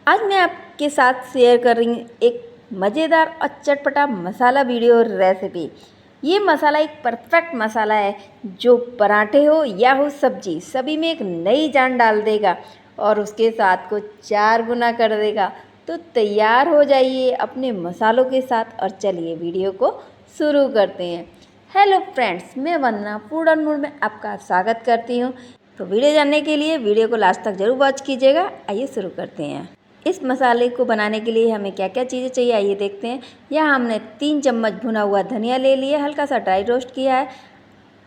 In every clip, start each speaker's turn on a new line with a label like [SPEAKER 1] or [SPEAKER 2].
[SPEAKER 1] आज मैं आपके साथ शेयर कर रही हूँ एक मज़ेदार और चटपटा मसाला वीडियो रेसिपी। ये मसाला एक परफेक्ट मसाला है जो पराठे हो या हो सब्जी सभी में एक नई जान डाल देगा और उसके स्वाद को 4 गुना कर देगा। तो तैयार हो जाइए अपने मसालों के साथ और चलिए वीडियो को शुरू करते हैं। हेलो फ्रेंड्स, मैं वंदना फूड एंड मूड में आपका स्वागत करती हूँ। तो वीडियो जानने के लिए वीडियो को लास्ट तक जरूर वॉच कीजिएगा। आइए शुरू करते हैं। इस मसाले को बनाने के लिए हमें क्या क्या चीज़ें चाहिए आइए देखते हैं। यहाँ हमने 3 चम्मच भुना हुआ धनिया ले लिया, हल्का सा ड्राई रोस्ट किया है।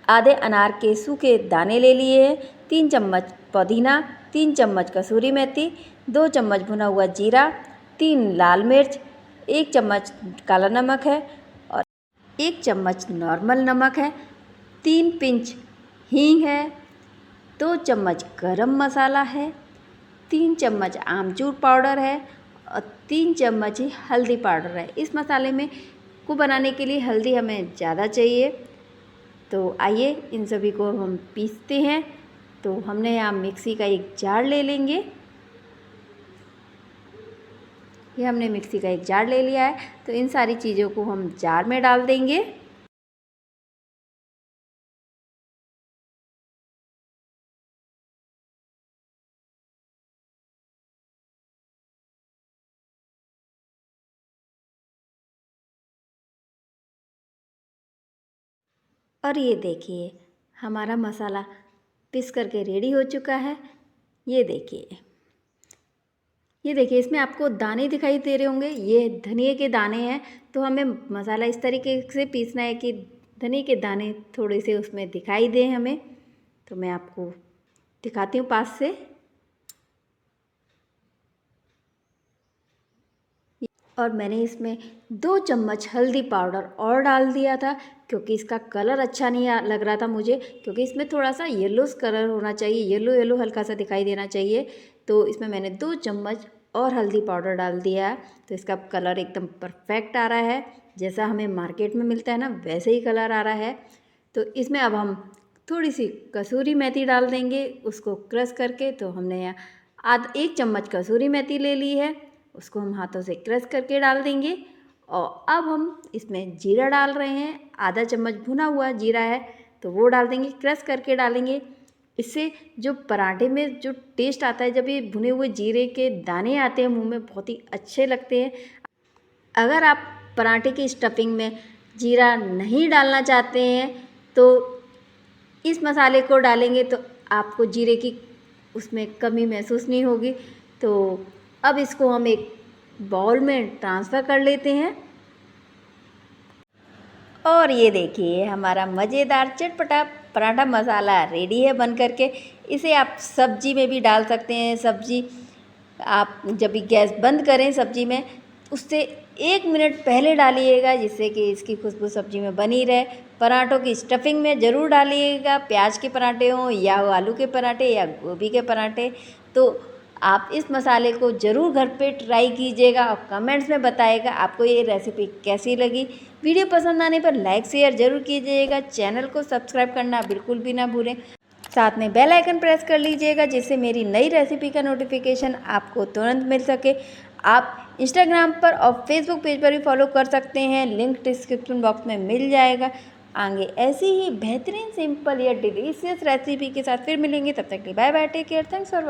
[SPEAKER 1] आधे अनार के सूखे दाने ले लिए हैं। 3 चम्मच पुदीना, 3 चम्मच कसूरी मेथी, 2 चम्मच भुना हुआ जीरा, 3 लाल मिर्च, 1 चम्मच काला नमक है और 1 चम्मच नॉर्मल नमक है, 3 पिंच हींग है, 2 चम्मच गरम मसाला है, 3 चम्मच आमचूर पाउडर है और 3 चम्मच ही हल्दी पाउडर है। इस मसाले में को बनाने के लिए हल्दी हमें ज़्यादा चाहिए। तो आइए इन सभी को हम पीसते हैं। तो हमने यहाँ मिक्सी का एक जार ले लेंगे। ये हमने मिक्सी का एक जार ले लिया है। तो इन सारी चीज़ों को हम जार में डाल देंगे। और ये देखिए हमारा मसाला पीस करके रेडी हो चुका है। ये देखिए इसमें आपको दाने दिखाई दे रहे होंगे, ये धनिए के दाने हैं। तो हमें मसाला इस तरीके से पीसना है कि धनिए के दाने थोड़े से उसमें दिखाई दें हमें। तो मैं आपको दिखाती हूँ पास से। और मैंने इसमें 2 चम्मच हल्दी पाउडर और डाल दिया था क्योंकि इसका कलर अच्छा नहीं लग रहा था मुझे, क्योंकि इसमें थोड़ा सा येलोस कलर होना चाहिए, येलो येलो हल्का सा दिखाई देना चाहिए। तो इसमें मैंने 2 चम्मच और हल्दी पाउडर डाल दिया है। तो इसका कलर एकदम परफेक्ट आ रहा है, जैसा हमें मार्केट में मिलता है ना वैसे ही कलर आ रहा है। तो इसमें अब हम थोड़ी सी कसूरी मेथी डाल देंगे, उसको क्रश करके। तो हमने यहाँ 1 चम्मच कसूरी मेथी ले ली है, उसको हम हाथों से क्रश करके डाल देंगे। और अब हम इसमें जीरा डाल रहे हैं, आधा चम्मच भुना हुआ जीरा है तो वो डाल देंगे, क्रश करके डालेंगे। इससे जो पराठे में जो टेस्ट आता है, जब ये भुने हुए जीरे के दाने आते हैं मुंह में, बहुत ही अच्छे लगते हैं। अगर आप पराठे की स्टफिंग में जीरा नहीं डालना चाहते हैं तो इस मसाले को डालेंगे तो आपको जीरे की उसमें कमी महसूस नहीं होगी। तो अब इसको हम एक बाउल में ट्रांसफ़र कर लेते हैं। और ये देखिए हमारा मज़ेदार चटपटा पराठा मसाला रेडी है बन करके। इसे आप सब्जी में भी डाल सकते हैं। सब्जी आप जब भी गैस बंद करें सब्जी में, उससे 1 मिनट पहले डालिएगा, जिससे कि इसकी खुशबू सब्जी में बनी रहे। पराठों की स्टफिंग में ज़रूर डालिएगा, प्याज के पराठे हों या आलू के पराठे या गोभी के पराठे। तो आप इस मसाले को ज़रूर घर पे ट्राई कीजिएगा और कमेंट्स में बताइएगा आपको ये रेसिपी कैसी लगी। वीडियो पसंद आने पर लाइक शेयर ज़रूर कीजिएगा। चैनल को सब्सक्राइब करना बिल्कुल भी ना भूलें। साथ में बेल आइकन प्रेस कर लीजिएगा, जिससे मेरी नई रेसिपी का नोटिफिकेशन आपको तुरंत मिल सके। आप इंस्टाग्राम पर और फेसबुक पेज पर भी फॉलो कर सकते हैं, लिंक डिस्क्रिप्शन बॉक्स में मिल जाएगा। आगे ऐसी ही बेहतरीन सिंपल या डिलीशियस रेसिपी के साथ फिर मिलेंगे। तब तक के लिए bye bye, take care, thanks for watching.